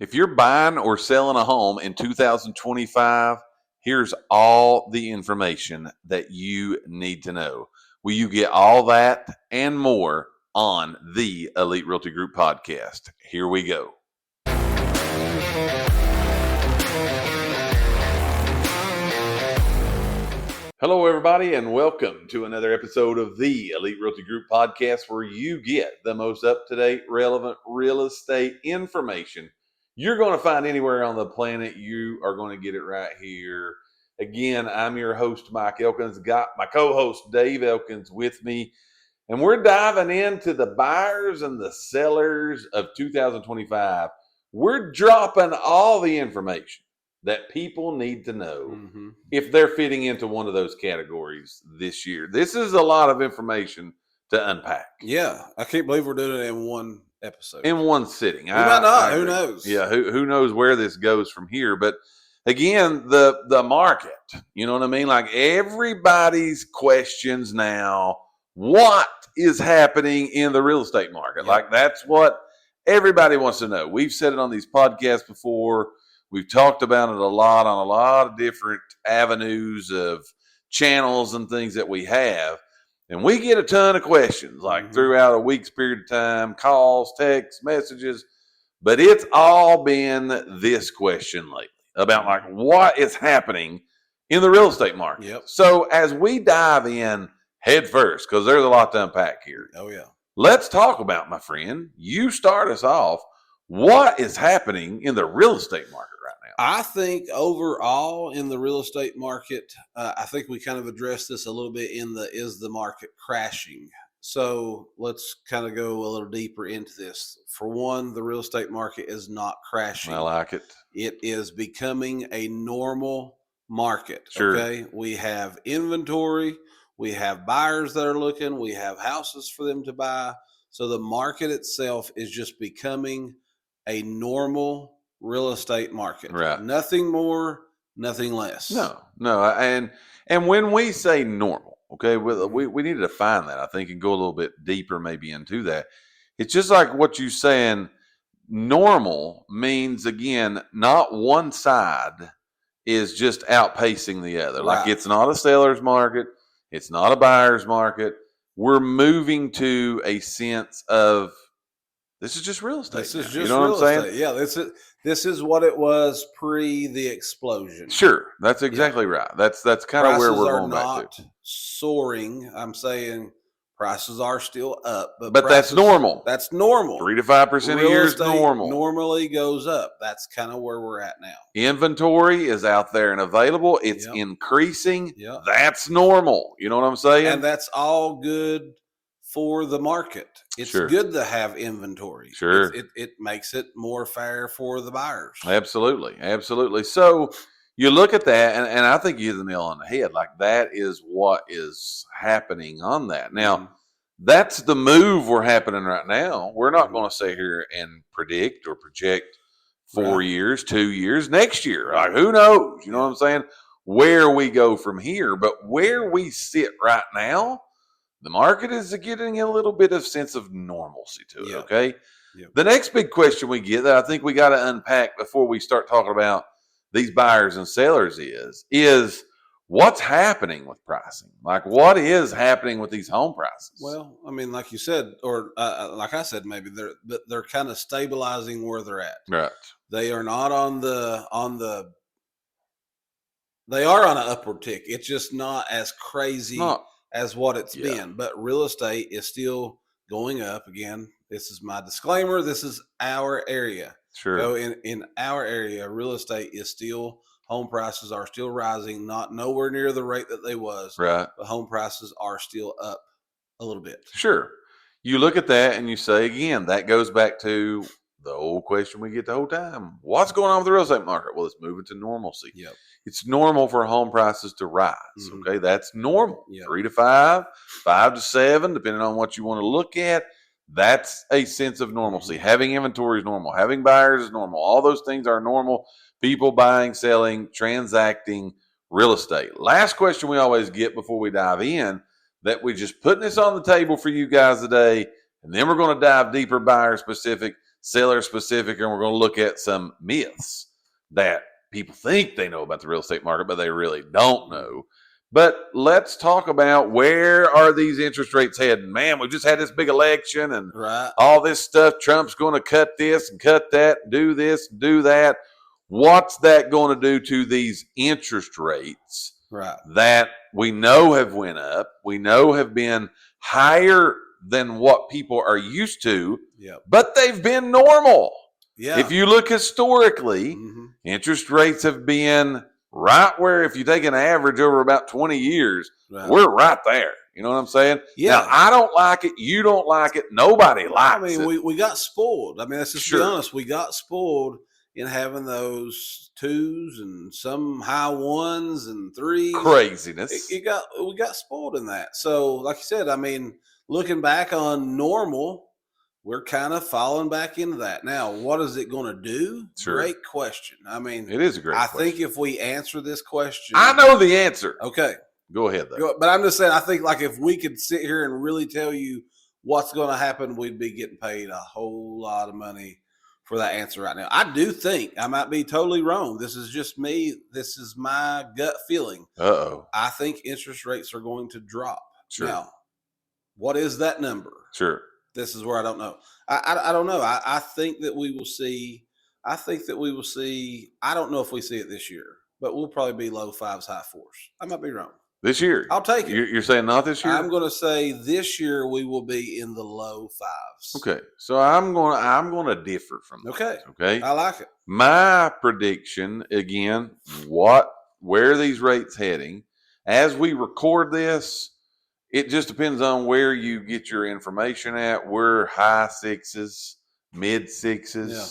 If you're buying or selling a home in 2025, here's all the information that you need to know. Will you get all that and more on the Elite Realty Group Podcast? Here we go. Hello, everybody, and welcome to another episode of the Elite Realty Group Podcast, where you get the most up-to-date, relevant real estate information you're going to find anywhere on the planet. You are going to get it right here. Again, I'm your host, Mike Elkins. Got my co-host, Dave Elkins, with me. And we're diving into the buyers and the sellers of 2025. We're dropping all the information that people need to know if they're fitting into one of those categories this year. This is a lot of information to unpack. Yeah, I can't believe we're doing it in one episode. In one sitting. We might not. Who knows? Yeah, who knows where this goes from here. But again, the market, you know what I mean? Like everybody's questions now, what is happening in the real estate market? Yep. Like that's what everybody wants to know. We've said it on these podcasts before. We've talked about it a lot on a lot of different avenues of channels and things that we have. And we get a ton of questions, like throughout a week's period of time, calls, texts, messages. But it's all been this question lately about like what is happening in the real estate market. Yep. So as we dive in head first, because there's a lot to unpack here. Oh, yeah. Let's talk about, my friend, you start us off. What is happening in the real estate market right now? I think overall in the real estate market, I think we kind of addressed this a little bit in is the market crashing? So let's kind of go a little deeper into this. For one, the real estate market is not crashing. I like it. It is becoming a normal market. Sure. Okay. We have inventory. We have buyers that are looking. We have houses for them to buy. So the market itself is just becoming a normal real estate market. Right. Nothing more, nothing less. No. And when we say normal, okay, we need to define that, I think, and go a little bit deeper maybe into that. It's just like what you're saying. Normal means, again, not one side is just outpacing the other. Right. Like it's not a seller's market. It's not a buyer's market. We're moving to a sense of this is just real estate. This is now. just you know real what I'm estate. saying? Yeah, this is what it was pre the explosion. Sure, that's exactly right. That's kind of where we're going back to. Soaring. I'm saying prices are still up, but that's normal. That's normal. 3 to 5% a year is normal. Normally goes up. That's kind of where we're at now. Inventory is out there and available. It's increasing. Yep. That's normal. You know what I'm saying? And that's all good for the market. It's Sure. good to have inventory. Sure. It makes it more fair for the buyers. Absolutely. So you look at that, and I think you hit the nail on the head. Like that is what is happening on that. Now, that's the move we're happening right now. We're not going to sit here and predict or project 4 years, 2 years, next year. Like who knows? You know what I'm saying? Where we go from here. But where we sit right now, the market is getting a little bit of sense of normalcy to it, okay? Yep. The next big question we get that I think we got to unpack before we start talking about these buyers and sellers is what's happening with pricing? Like what is happening with these home prices? Well, I mean, like you said, or like I said, maybe they're kind of stabilizing where they're at. Right. They are not they are on an upward tick. It's just not as crazy as what it's been, but real estate is still going up. Again, this is my disclaimer. This is our area. Sure. So in our area, real estate is still, home prices are still rising, not nowhere near the rate that they was. Right. But home prices are still up a little bit. Sure. You look at that and you say, again, that goes back to the old question we get the whole time. What's going on with the real estate market? Well, it's moving to normalcy. Yep. It's normal for home prices to rise. Okay, that's normal. Yep. 3 to 5, 5 to 7, depending on what you want to look at. That's a sense of normalcy. Having inventory is normal. Having buyers is normal. All those things are normal. People buying, selling, transacting real estate. Last question we always get before we dive in, that we're just putting this on the table for you guys today, and then we're going to dive deeper buyer specific. seller specific, and we're going to look at some myths that people think they know about the real estate market, but they really don't know. But let's talk about, where are these interest rates heading? Man, we just had this big election and all this stuff. Trump's going to cut this and cut that, do this and do that. What's that going to do to these interest rates that we know have went up, we know have been higher than what people are used to, but they've been normal. If you look historically, interest rates have been right where, if you take an average over about 20 years, we're right there. You know what I'm saying? Now, I don't like it. You don't like it. Nobody likes it. We got spoiled. I mean, let's just be honest. We got spoiled in having those 2s and some high 1s and 3s. Craziness. We got spoiled in that. So, like you said, I mean, looking back on normal, we're kind of falling back into that. Now, what is it going to do? Great question. I mean, it is a great question. I think if we answer this question, I know the answer. Okay. Go ahead, though. But I'm just saying, I think like if we could sit here and really tell you what's going to happen, we'd be getting paid a whole lot of money for that answer right now. I do think, I might be totally wrong. This is just me. This is my gut feeling. I think interest rates are going to drop. Now, what is that number? This is where I don't know. I don't know. I think that we will see. I don't know if we see it this year, but we'll probably be low 5s, high 4s. I might be wrong. This year? I'll take it. You're saying not this year? I'm going to say this year we will be in the low 5s. Okay. So I'm going to differ from that. Okay. I like it. My prediction, again, where are these rates heading? As we record this, it just depends on where you get your information at. We're high 6s, mid 6s. Yeah.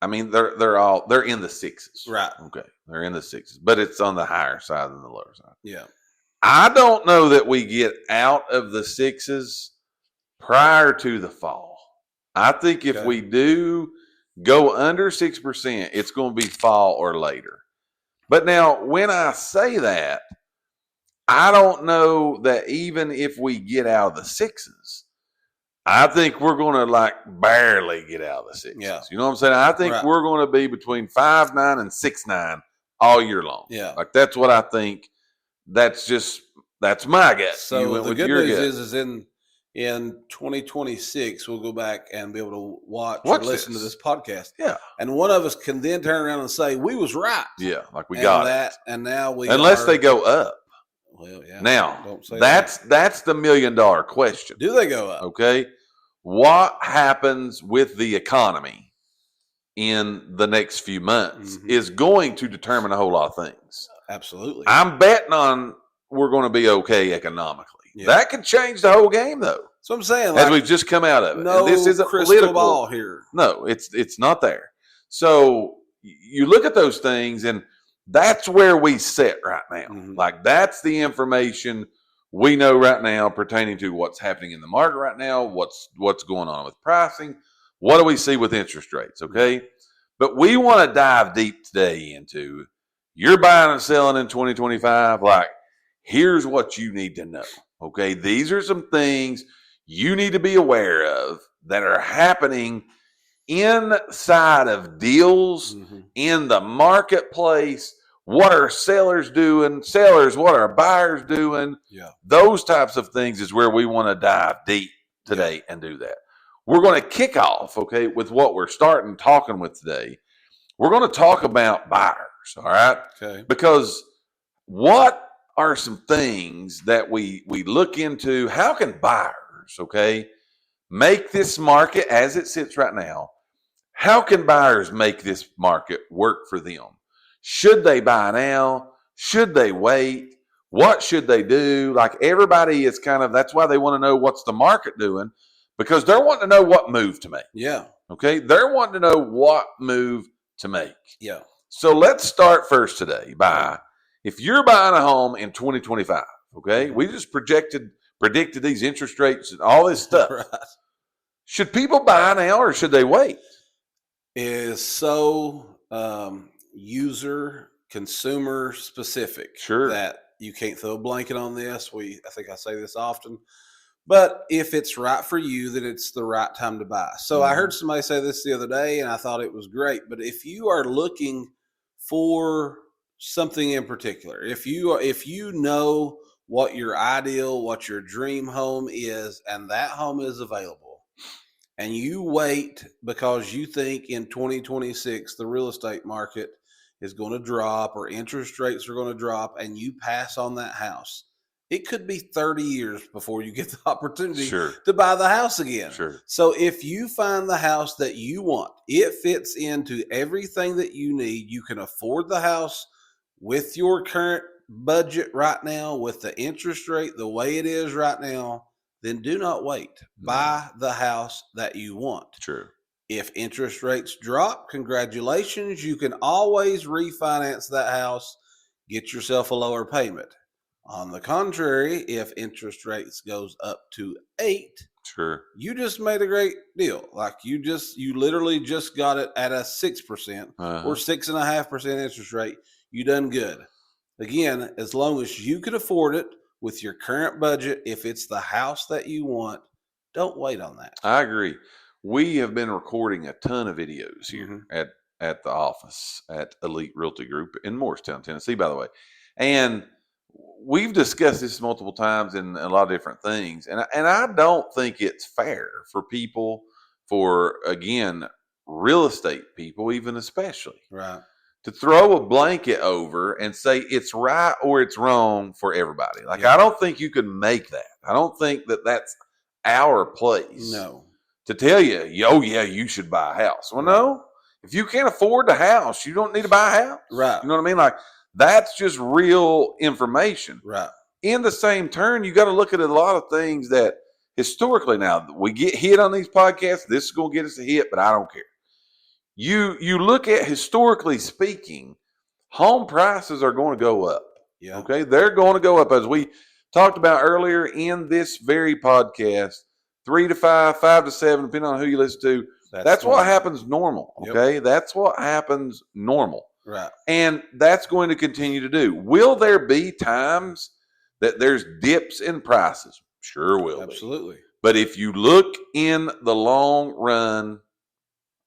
I mean, they're in the 6s. Right. Okay. They're in the 6s, but it's on the higher side than the lower side. Yeah. I don't know that we get out of the 6s prior to the fall. I think if we do go under 6%, it's going to be fall or later. But now, when I say that, I don't know that even if we get out of the 6s, I think we're going to barely get out of the 6s. Yeah. You know what I'm saying? I think we're going to be between 5.9 and 6.9 all year long. Yeah. That's what I think. That's my guess. So the good news is in 2026, we'll go back and be able to watch or listen to this podcast. Yeah. And one of us can then turn around and say, we was right. Yeah. Like we got that. And now unless they go up. Well, yeah. Now, that's the $1 million question. Do they go up? Okay. What happens with the economy in the next few months is going to determine a whole lot of things. Absolutely. I'm betting on we're going to be okay economically. Yeah. That could change the whole game, though. So I'm saying, as we've just come out of it. No, and this isn't crystal political ball here. No, it's not there. So you look at those things, and that's where we sit right now. That's the information we know right now pertaining to what's happening in the market right now, what's going on with pricing, what do we see with interest rates, okay? But we want to dive deep today into, you're buying and selling in 2025, here's what you need to know, okay? These are some things you need to be aware of that are happening inside of deals in the marketplace. What are sellers doing? What are buyers doing? Yeah. Those types of things is where we want to dive deep today and do that. We're going to kick off, okay, with what we're talking with today. We're going to talk about buyers, all right? Okay. Because what are some things that we look into? How can buyers, okay, make this market as it sits right now? How can buyers make this market work for them? Should they buy now? Should they wait? What should they do? Everybody is that's why they want to know what's the market doing, because they're wanting to know what move to make. Yeah. Okay. They're wanting to know what move to make. Yeah. So let's start first today by, if you're buying a home in 2025, okay, we just predicted these interest rates and all this stuff. Right. Should people buy now or should they wait? It is so consumer specific. Sure. That you can't throw a blanket on this. I think I say this often, But if it's right for you, then it's the right time to buy. So I heard somebody say this the other day, and I thought it was great. But if you are looking for something in particular, if you know what your ideal, what your dream home is, and that home is available, and you wait because you think in 2026 the real estate market is going to drop or interest rates are going to drop, and you pass on that house, it could be 30 years before you get the opportunity to buy the house again. Sure. So if you find the house that you want, it fits into everything that you need, you can afford the house with your current budget right now, with the interest rate the way it is right now, then do not wait. Buy the house that you want. True. If interest rates drop, congratulations. You can always refinance that house, get yourself a lower payment. On the contrary, if interest rates goes up to 8, sure, you just made a great deal. Like you literally just got it at a 6% or 6.5% interest rate. You done good. Again, as long as you can afford it with your current budget, if it's the house that you want, don't wait on that. I agree. We have been recording a ton of videos here at the office at Elite Realty Group in Morristown, Tennessee, by the way. And we've discussed this multiple times in a lot of different things. And I don't think it's fair for people, again, real estate people, even especially, right, to throw a blanket over and say it's right or it's wrong for everybody. Like, I don't think you can make that. I don't think that that's our place. No. To tell you, oh, yeah, you should buy a house. Well, no. If you can't afford the house, you don't need to buy a house. Right. You know what I mean? Like, that's just real information. Right. In the same turn, you got to look at a lot of things that historically, now we get hit on these podcasts. This is going to get us a hit, but I don't care. You look at, historically speaking, home prices are going to go up. Yeah. Okay. They're going to go up, as we talked about earlier in this very podcast, 3 to 5, 5 to 7, depending on who you listen to. That's what happens normal. Okay. Yep. That's what happens normal. Right. And that's going to continue to do. Will there be times that there's dips in prices? Sure will. Absolutely. But if you look in the long run,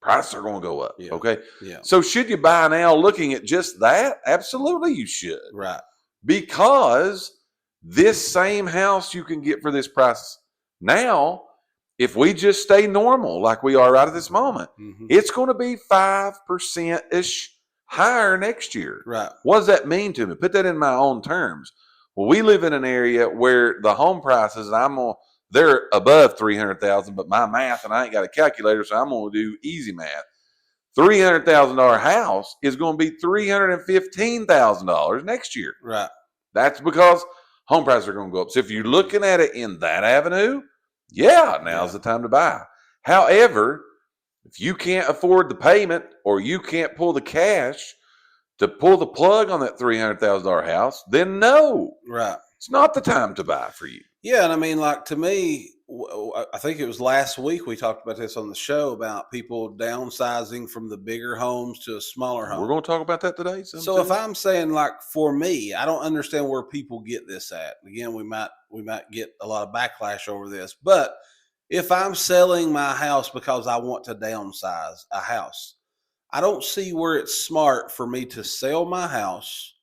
prices are going to go up. Yeah. Okay. Yeah. So should you buy now looking at just that? Absolutely you should. Right. Because this same house you can get for this price now, if we just stay normal like we are right at this moment, it's going to be 5%-ish higher next year. Right. What does that mean to me? Put that in my own terms. Well, we live in an area where the home prices, they're above 300,000, but my math, and I ain't got a calculator, so I'm going to do easy math. $300,000 house is going to be $315,000 next year. Right. That's because home prices are going to go up. So if you're looking at it in that avenue, now's the time to buy. However, if you can't afford the payment or you can't pull the cash to pull the plug on that $300,000 house, then no. Right. It's not the time to buy for you. Yeah, and I mean, like, to me, I think it was last week we talked about this on the show about people downsizing from the bigger homes to a smaller home. We're going to talk about that today. So if I'm saying, like, for me, I don't understand where people get this at. Again, we might get a lot of backlash over this, but if I'm selling my house because I want to downsize a house, I don't see where it's smart for me to sell my house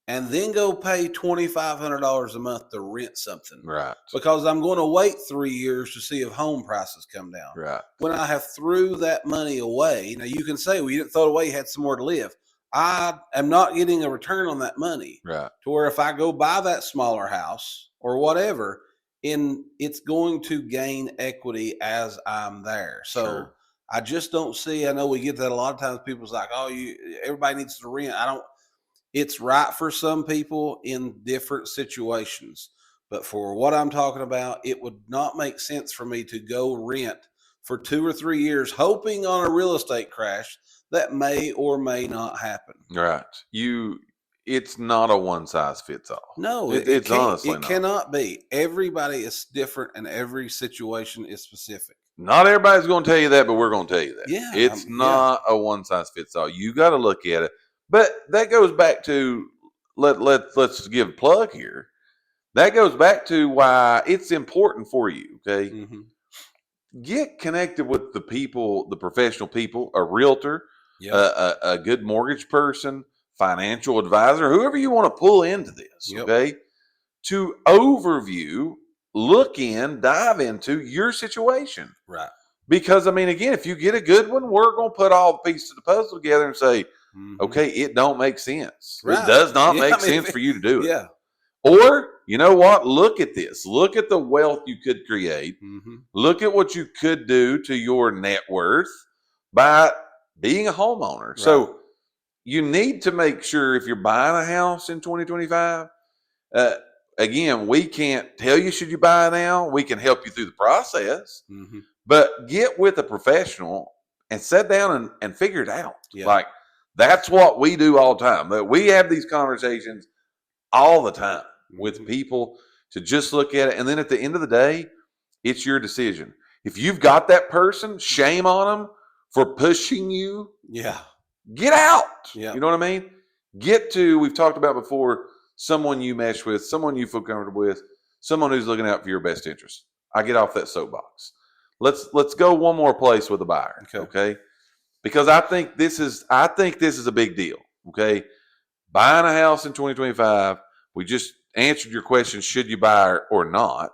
and then go pay $2,500 a month to rent something. Right. Because I'm going to wait 3 years to see if home prices come down. Right. When I have threw that money away, now you can say, well, you didn't throw it away, you had somewhere to live. I am not getting a return on that money. Right. To where if I go buy that smaller house or whatever, it's going to gain equity as I'm there. So I just don't see, I know we get that a lot of times. People's like, oh, everybody needs to rent. It's right for some people in different situations. But for what I'm talking about, it would not make sense for me to go rent for 2 or 3 years, hoping on a real estate crash that may or may not happen. Right. It's not a one size fits all. No, it's honestly not. It cannot be. Everybody is different and every situation is specific. Not everybody's going to tell you that, but we're going to tell you that. Yeah. It's not a one size fits all. You got to look at it. But that goes back to, let's give a plug here. That goes back to why it's important for you, okay? Mm-hmm. Get connected with the people, the professional people, a realtor, a good mortgage person, financial advisor, whoever you want to pull into this, okay? To overview, look in, dive into your situation. Right. Because, I mean, again, if you get a good one, we're going to put all the pieces of the puzzle together and say, okay, it don't make sense. Right. It does not make sense for you to do it. Yeah. Or, you know what? Look at this. Look at the wealth you could create. Mm-hmm. Look at what you could do to your net worth by being a homeowner. Right. So you need to make sure if you're buying a house in 2025, again, we can't tell you should you buy now. We can help you through the process. Mm-hmm. But get with a professional and sit down and figure it out. Yeah. Like, that's what we do all the time. That we have these conversations all the time with people to just look at it. And then at the end of the day, it's your decision. If you've got that person, shame on them for pushing you. Yeah. Get out. Yeah. You know what I mean? Get to, we've talked about before, someone you mesh with, someone you feel comfortable with, someone who's looking out for your best interest. I get off that soapbox. Let's go one more place with a buyer. Okay? Because I think this is a big deal. Okay? Buying a house in 2025, we just answered your question, should you buy or not?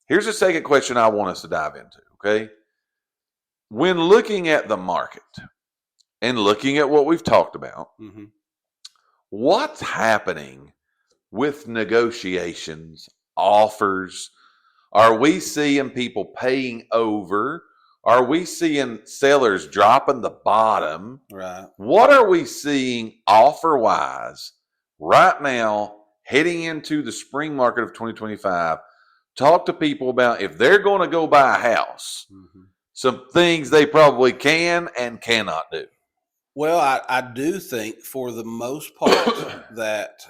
Here's a second question I want us to dive into, okay? When looking at the market and looking at what we've talked about, what's happening with negotiations, offers? Are we seeing people paying over? Are we seeing sellers dropping the bottom? Right. What are we seeing offer-wise right now heading into the spring market of 2025? Talk to people about if they're going to go buy a house, some things they probably can and cannot do. Well, I do think for the most part that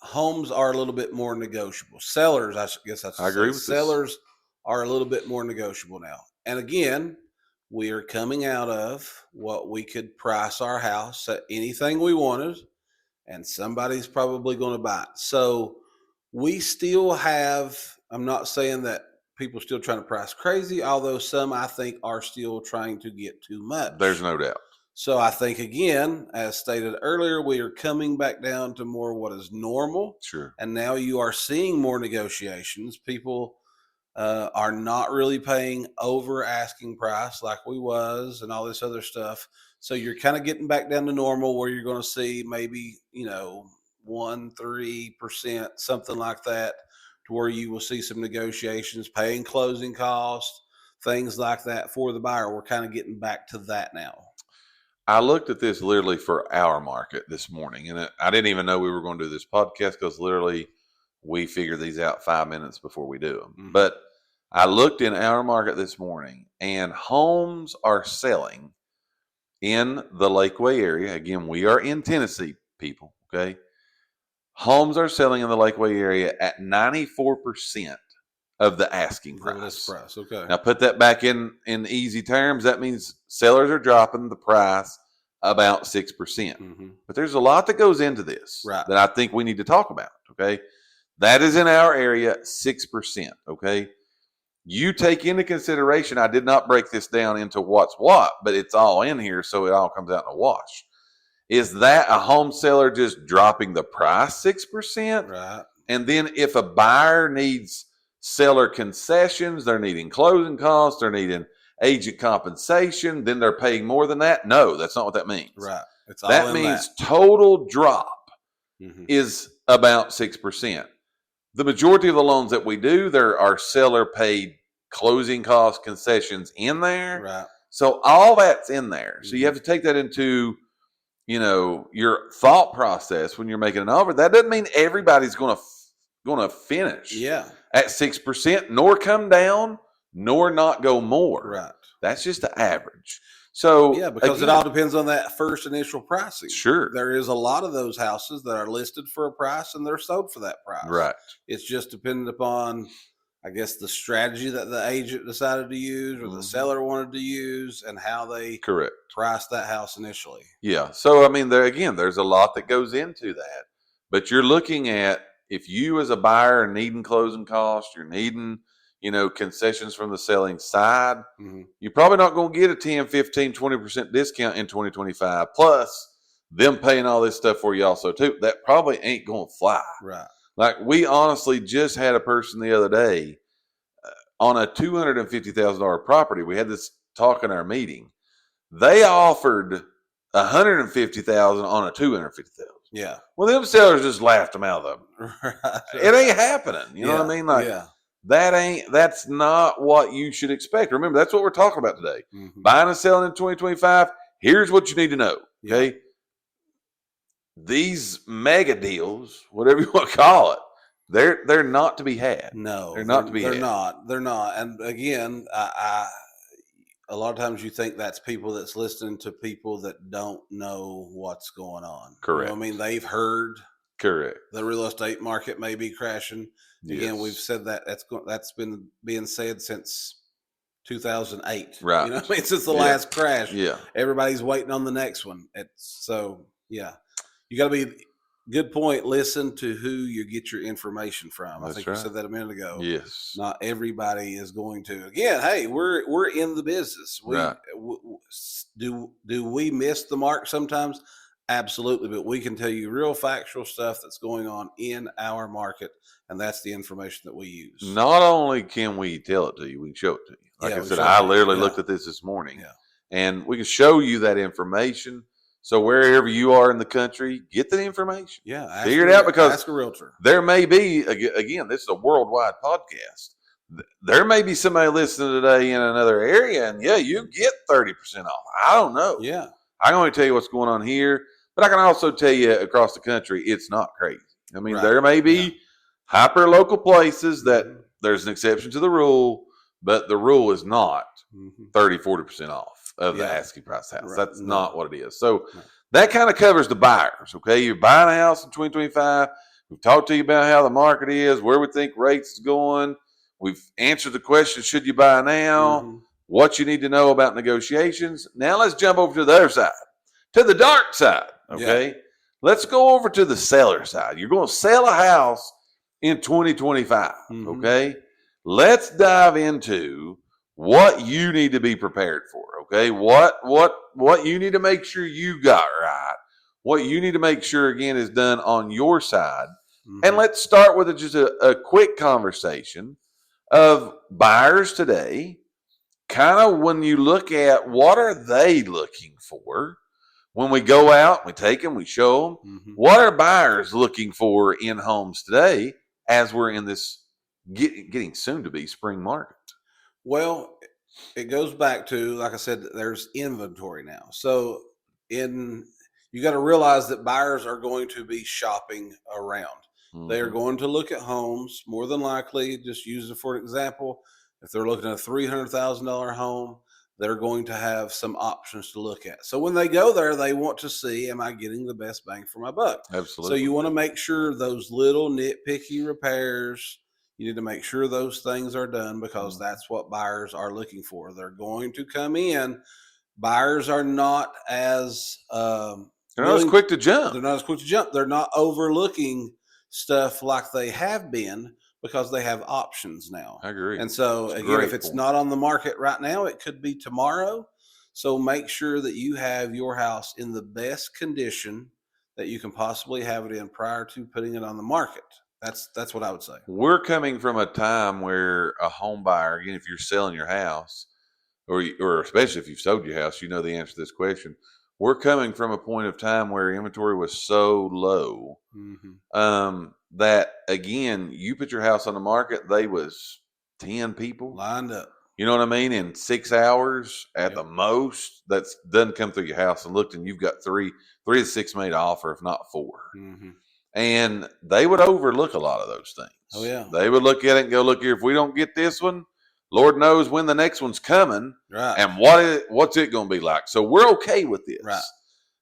homes are a little bit more negotiable. Sellers, I guess I agree with sellers. This. Are a little bit more negotiable now. And again, we are coming out of what we could price our house at anything we wanted, and somebody's probably going to buy it. So we still have, I'm not saying that people are still trying to price crazy, although some I think are still trying to get too much. There's no doubt. So I think, again, as stated earlier, we are coming back down to more what is normal. Sure. And now you are seeing more negotiations. People are not really paying over asking price like we was and all this other stuff. So you're kind of getting back down to normal where you're going to see maybe, 1-3%, something like that, to where you will see some negotiations, paying closing costs, things like that for the buyer. We're kind of getting back to that now. I looked at this literally for our market this morning, and I didn't even know we were going to do this podcast because literally we figure these out 5 minutes before we do them. But I looked in our market this morning, and homes are selling in the Lakeway area. Again, we are in Tennessee, people, okay? Homes are selling in the Lakeway area at 94% of the asking price. Okay. Now, put that back in easy terms. That means sellers are dropping the price about 6%. But there's a lot that goes into this that I think we need to talk about, okay? That is in our area, 6%, okay? You take into consideration, I did not break this down into what's what, but it's all in here, so it all comes out in a wash. Is that a home seller just dropping the price 6%? Right. And then if a buyer needs seller concessions, they're needing closing costs, they're needing agent compensation, then they're paying more than that? No, that's not what that means. Right. It's all that means total drop is about 6%. The majority of the loans that we do, there are seller paid closing cost concessions in there. Right. So all that's in there. So you have to take that into, your thought process when you're making an offer. That doesn't mean everybody's going to finish at 6%, nor come down, nor not go more. Right. That's just the average. So because it all depends on that first initial pricing. Sure. There is a lot of those houses that are listed for a price and they're sold for that price. Right. It's just dependent upon, I guess, the strategy that the agent decided to use or the seller wanted to use and how they priced that house initially. Yeah. So, I mean, there's a lot that goes into that. But you're looking at, if you as a buyer are needing closing costs, you're needing, concessions from the selling side, you're probably not going to get a 10, 15, 20% discount in 2025. Plus them paying all this stuff for you also too. That probably ain't going to fly. Right. Like, we honestly just had a person the other day on a $250,000 property. We had this talk in our meeting. They offered $150,000 on a $250,000. Yeah. Well, them sellers just laughed them out of them. Right. It ain't happening. You know what I mean? Like, that's not what you should expect. Remember, that's what we're talking about today. Buying and selling in 2025. Here's what you need to know. Okay. Yeah. These mega deals, whatever you want to call it, they're not to be had. No, they're not to be had. They're not. And again, I a lot of times you think that's people that's listening to people that don't know what's going on. Correct. I mean, they've heard. Correct. The real estate market may be crashing. Yes. Again, we've said that's been being said since 2008. Right. Since the last crash. Yeah. Everybody's waiting on the next one. You got to be. Good point. Listen to who you get your information from. I think you said that a minute ago. Yes. Not everybody is going to. Again, hey, we're in the business. Do we miss the mark sometimes? Absolutely. But we can tell you real factual stuff that's going on in our market, and that's the information that we use. Not only can we tell it to you, we can show it to you. Like I said, I literally looked at this morning, and we can show you that information. So wherever you are in the country, get the information. Yeah. Figure it out, because ask a realtor. There may be, again, this is a worldwide podcast. There may be somebody listening today in another area, and you get 30% off. I don't know. Yeah. I can only tell you what's going on here, but I can also tell you across the country, it's not crazy. I mean, there may be hyper local places that there's an exception to the rule, but the rule is not 30, 40% off of the asking price house. Right. That's not what it is. So that kind of covers the buyers. Okay. You're buying a house in 2025. We've talked to you about how the market is, where we think rates is going. We've answered the question, should you buy now? What you need to know about negotiations. Now let's jump over to the other side, to the dark side. Okay. Yeah. Let's go over to the seller side. You're going to sell a house in 2025. Okay. Let's dive into what you need to be prepared for. Okay. What you need to make sure you got right. What you need to make sure, again, is done on your side. And let's start with just a quick conversation of buyers today. Kind of when you look at what are they looking for when we go out, we take them, we show them. What are buyers looking for in homes today as we're in this getting soon to be spring market? Well, it goes back to, like I said, there's inventory now. So you got to realize that buyers are going to be shopping around. They are going to look at homes, more than likely, just use it for an example. If they're looking at a $300,000 home, they're going to have some options to look at. So when they go there, they want to see, am I getting the best bang for my buck? Absolutely. So you want to make sure those little nitpicky repairs, you need to make sure those things are done, because that's what buyers are looking for. They're going to come in. Buyers are not as they're not as quick to jump. They're not as quick to jump. They're not overlooking stuff like they have been, because they have options now. I agree. And so again, if it's not on the market right now, it could be tomorrow. So make sure that you have your house in the best condition that you can possibly have it in prior to putting it on the market. That's what I would say. We're coming from a time where a home buyer, again, if you're selling your house, or especially if you've sold your house, you know the answer to this question. We're coming from a point of time where inventory was so low that, again, you put your house on the market, they was 10 people lined up. You know what I mean? In 6 hours at the most, that's doesn't come through your house and looked, and you've got three to six made an offer, if not four. And they would overlook a lot of those things. Oh, yeah. They would look at it and go, look here, if we don't get this one, Lord knows when the next one's coming, right? And what's it going to be like? So we're okay with this. Right.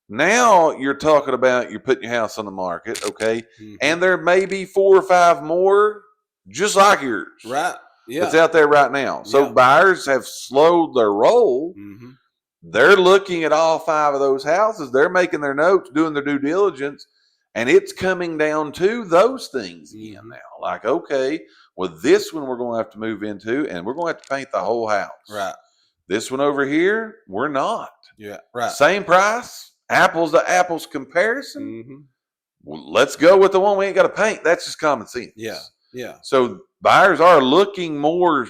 Now you're talking about you're putting your house on the market, okay? And there may be 4 or 5 more just like yours. Right. Yeah. That's out there right now. So buyers have slowed their roll. They're looking at all 5 of those houses. They're making their notes, doing their due diligence. And it's coming down to those things again now. Like, okay, well, this one we're going to have to move into, and we're going to have to paint the whole house. Right. This one over here, we're not. Yeah. Right. Same price, apples to apples comparison. Mm-hmm. Well, let's go with the one we ain't got to paint. That's just common sense. Yeah. Yeah. So buyers are looking more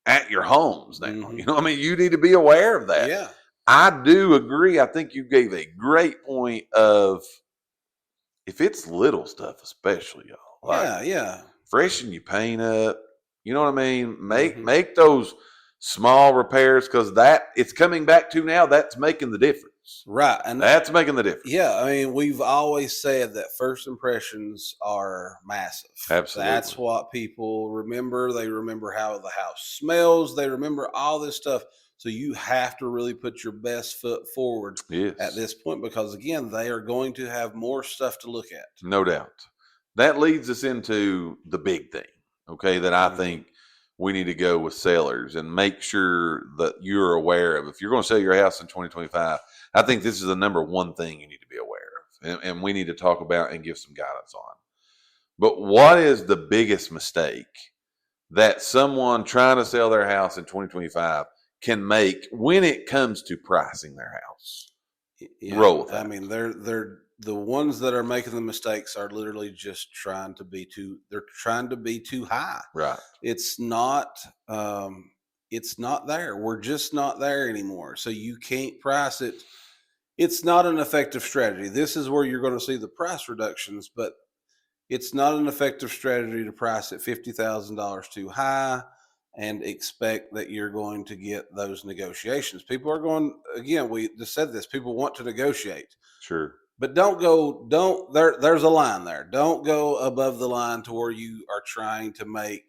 at your homes now. Mm-hmm. You know what I mean? You need to be aware of that. Yeah. I do agree. I think you gave a great point of, if it's little stuff, especially, y'all. Like, yeah. Freshen your paint up. You know what I mean? Make those small repairs, because that it's coming back to now. That's making the difference. Right. And that's making the difference. Yeah. I mean, we've always said that first impressions are massive. Absolutely. That's what people remember. They remember how the house smells. They remember all this stuff. So you have to really put your best foot forward at this point, because, again, they are going to have more stuff to look at. No doubt. That leads us into the big thing, okay, that I think we need to go with sellers and make sure that you're aware of. If you're going to sell your house in 2025, I think this is the number one thing you need to be aware of, and we need to talk about and give some guidance on. But what is the biggest mistake that someone trying to sell their house in 2025 can make when it comes to pricing their house? Yeah, roll with that. I mean, they're the ones that are making the mistakes are literally just trying to be too high. Right. It's not there. We're just not there anymore. So you can't price it. It's not an effective strategy. This is where you're going to see the price reductions, but it's not an effective strategy to price it $50,000 too high and expect that you're going to get those negotiations. People are going, again, we just said this, people want to negotiate. Sure. But there's a line there. Don't go above the line to where you are trying to make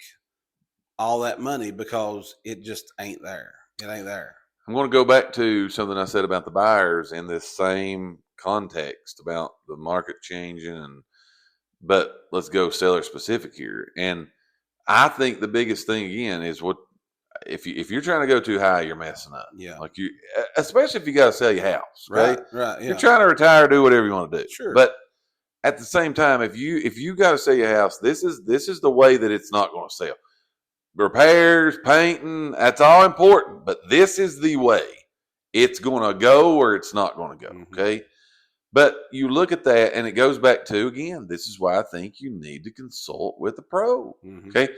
all that money, because it just ain't there. It ain't there. I'm going to go back to something I said about the buyers in this same context about the market changing, but let's go seller specific here. And I think the biggest thing again is if you're trying to go too high, you're messing up. Yeah. Like especially if you got to sell your house, right? Right. Yeah. You're trying to retire, do whatever you want to do. Sure. But at the same time, if you got to sell your house, this is the way that it's not going to sell. Repairs, painting, that's all important, but this is the way it's going to go or it's not going to go. Mm-hmm. Okay. But you look at that, and it goes back to, again, this is why I think you need to consult with a pro. Mm-hmm. Okay.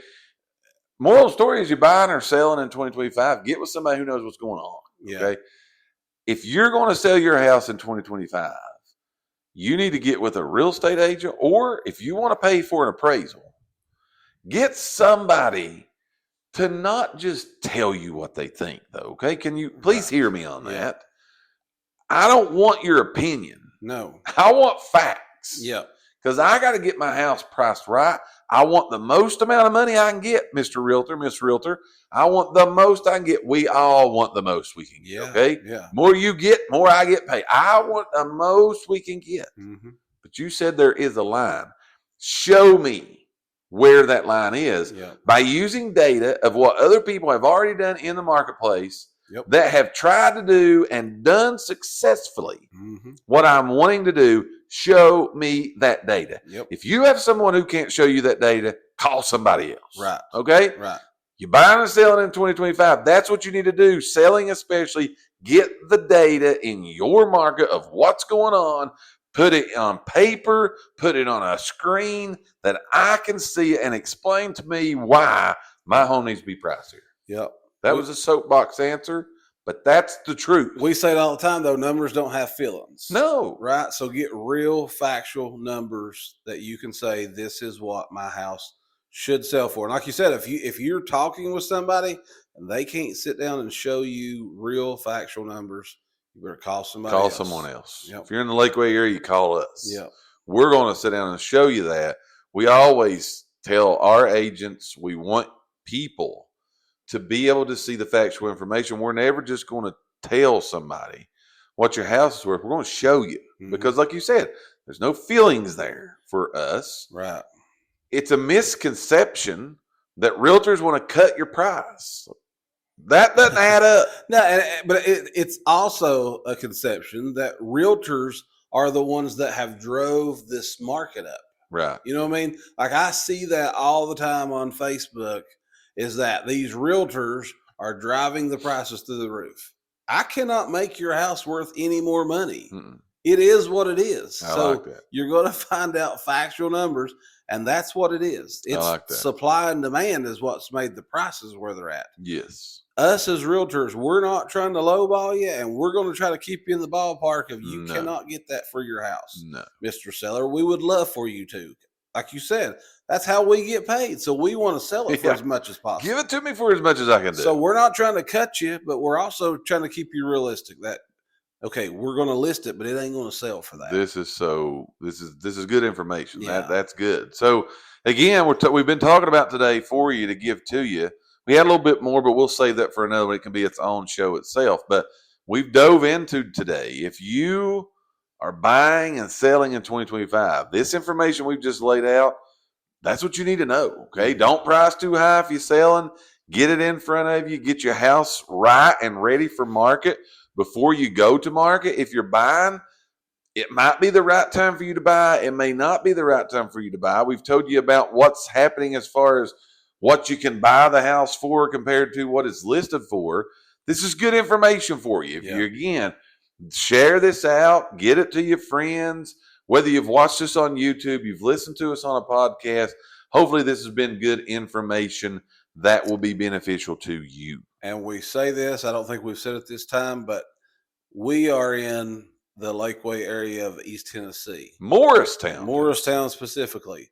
Moral of the story is, you're buying or selling in 2025, get with somebody who knows what's going on. Yeah. Okay. If you're going to sell your house in 2025, you need to get with a real estate agent, or if you want to pay for an appraisal, get somebody to not just tell you what they think, though. Okay. Can you please hear me on that? I don't want your opinion. No. I want facts. Yeah. Because I got to get my house priced right. I want the most amount of money I can get, Mr. Realtor, Miss Realtor. I want the most I can get. We all want the most we can get, okay? Yeah. More you get, more I get paid. I want the most we can get. Mm-hmm. But you said there is a line. Show me where that line is by using data of what other people have already done in the marketplace that have tried to do and done successfully. Mm-hmm. What I'm wanting to do, show me that data. Yep. If you have someone who can't show you that data, call somebody else. Right. Okay? Right. You're buying and selling in 2025. That's what you need to do. Selling especially, get the data in your market of what's going on. Put it on paper, put it on a screen that I can see and explain to me why my home needs to be priced here. Yep. That was a soapbox answer, but that's the truth. We say it all the time, though, numbers don't have feelings. No. Right? So get real factual numbers that you can say, this is what my house should sell for. And like you said, if you're talking with somebody and they can't sit down and show you real factual numbers, you better call somebody else. Call someone else. Yep. If you're in the Lakeway area, you call us. Yep. We're going to sit down and show you that. We always tell our agents we want people to be able to see the factual information. We're never just going to tell somebody what your house is worth. We're going to show you. Mm-hmm. Because like you said, there's no feelings there for us. Right. It's a misconception that realtors want to cut your price. That doesn't add up. No, but it's also a conception that realtors are the ones that have drove this market up. Right. You know what I mean? Like I see that all the time on Facebook, is that these realtors are driving the prices through the roof. I cannot make your house worth any more money. Mm-mm. It is what it is. I like that. You're going to find out factual numbers, and that's what it is. It's like that. Supply and demand is what's made the prices where they're at. Yes. Us as realtors, we're not trying to lowball you, and we're going to try to keep you in the ballpark of you cannot get that for your house. No. Mr. Seller, we would love for you to. Like you said, that's how we get paid. So we want to sell it for as much as possible. Give it to me for as much as I can do. So we're not trying to cut you, but we're also trying to keep you realistic that, okay, we're going to list it, but it ain't going to sell for that. This is good information. Yeah. That's good. So again, we've been talking about today for you to give to you. We had a little bit more, but we'll save that for another one. It can be its own show itself. But we've dove into today. If you are buying and selling in 2025, this information we've just laid out, that's what you need to know. Okay. Don't price too high if you're selling. Get it in front of you. Get your house right and ready for market before you go to market. If you're buying, it might be the right time for you to buy. It may not be the right time for you to buy. We've told you about what's happening as far as what you can buy the house for compared to what it's listed for. This is good information for you. If you, again, share this out, get it to your friends, whether you've watched this on YouTube, you've listened to us on a podcast, hopefully this has been good information that will be beneficial to you. And we say this, I don't think we've said it this time, but we are in the Lakeway area of East Tennessee. Morristown specifically.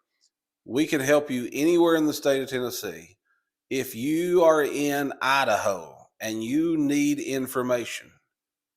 We can help you anywhere in the state of Tennessee. If you are in Idaho and you need information,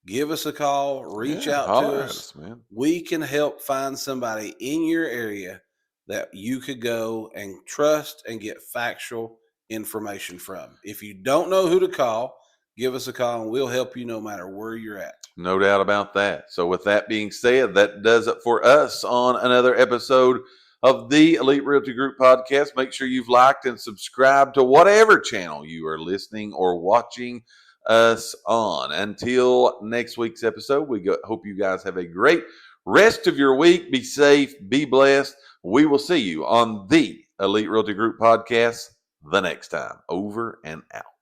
give us a call, reach out to us. Man. We can help find somebody in your area that you could go and trust and get factual information from. If you don't know who to call, give us a call and we'll help you no matter where you're at. No doubt about that. So with that being said, that does it for us on another episode of the Elite Realty Group Podcast. Make sure you've liked and subscribed to whatever channel you are listening or watching us on. Until next week's episode, hope you guys have a great rest of your week. Be safe, be blessed. We will see you on the Elite Realty Group Podcast the next time. Over and out.